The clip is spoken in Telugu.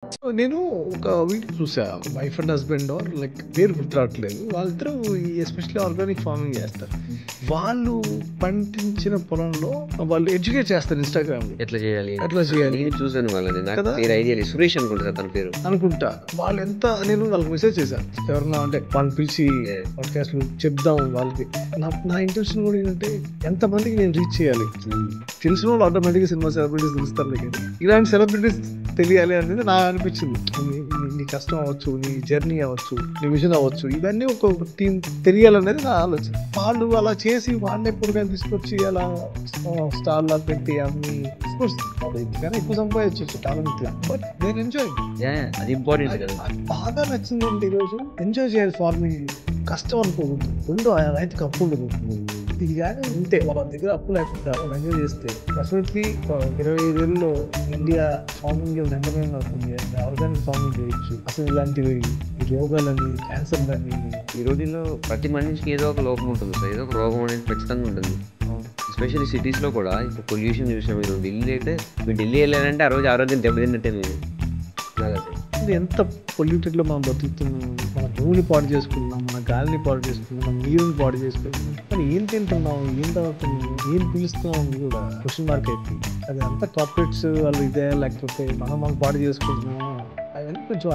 సో నేను ఒక వీడియో చూసా. Wife and husband are like పేరు గుర్తు రావట్లేదు. వాళ్ళిద్దరూ ఎస్పెషల్లీ ఆర్గానిక్ ఫార్మింగ్ చేస్తారు. వాళ్ళు పండించిన పొలంలో వాళ్ళు ఎడ్యుకేట్ చేస్తారు ఇన్‌స్టాగ్రామ్‌లో. ఎట్లా చేయాలి ఎట్లా చేయాలి నేను చూసాను వాళ్ళని. నాకు కదా? పేరు ఐడియా లేదు. సురేష్ అనుకుంటా తన పేరు. అనుకుంటా. నేను వాళ్ళకి మెసేజ్ చేశాను. ఎవరన్నా అంటే వాళ్ళని పిలిచి పాడ్‌కాస్ట్‌లో చెప్దాం వాళ్ళకి. నా ఇంటెన్షన్ కూడా ఏంటంటే ఎంతమందికి నేను రీచ్ చేయాలి. తెలిసిన వాళ్ళు ఆటోమేటిక్‌గా సినిమా సెలబ్రిటీస్ తెలుస్తారు. ఇలాంటి సెలబ్రిటీస్ తెలియాలి అనేది నాకు అనిపించింది. నీ కష్టం అవ్వచ్చు, నీ జర్నీ అవ్వచ్చు, నీ విజన్ అవ్వచ్చు, ఇవన్నీ ఒక టీం తెలియాలనేది నా ఆలోచన. వాళ్ళు అలా చేసి వాళ్ళే కూరగాయలు తీసుకొచ్చి అలా స్టార్లా పెట్టి అన్ని కానీ ఎక్కువ సంపాదించవచ్చు టాలెంట్. బట్ నేను ఎంజాయ్ అది ఇంపార్టెంట్ కదా. బాగా నచ్చిందంటే ఈరోజు ఎంజాయ్ చేయాలి ఫార్మింగ్. కష్టం అనుకోకూడదు. రెండు రైతుకి అప్పు ఉండదు. ఇది కానీ ఉంటే వాళ్ళ దగ్గర అప్పు లేకుండా ఎంజాయ్ చేస్తే డెఫినెట్లీ 25 ఏళ్ళలో ఇండియా ఫార్మింగ్ నెంబర్ అవుతుంది. ఆర్గానిక్ ఫార్మింగ్ చేయొచ్చు. అసలు ఇలాంటివి రోగాలని, క్యాన్సర్లని ఈ రోజుల్లో ప్రతి మనిషికి ఏదో ఒక లోపం ఉంటుంది సార్. ఏదో ఒక రోగం అనేది ఖచ్చితంగా ఉంటుంది. ఎస్పెషల్లీ సిటీస్లో కూడా ఇప్పుడు పొల్యూషన్ చూసాం. మీరు ఢిల్లీ వెళ్ళారంటే ఆ రోజు ఆరోగ్యం దెబ్బతిన్నట్టే మీరు. ఇది ఎంత పొల్యూటెడ్లో మనం బతుకుతున్నాం. మన భూమిని పాడు చేసుకుంటున్నాం, మన గాలిని పాడు చేసుకుంటున్నాం, మన నీరుని పాడు చేసుకుంటున్నాం. మరి ఏం తింటున్నాం, ఏం తాగుతున్నాం, ఏం పిలుస్తున్నాం కూడా క్వశ్చన్ మార్క్ అయిపోయింది. అది అంతా కార్పొరేట్స్ వాళ్ళు ఇదే, లేకపోతే మనం పాడు చేసుకుంటున్నాం. అవన్నీ కొంచెం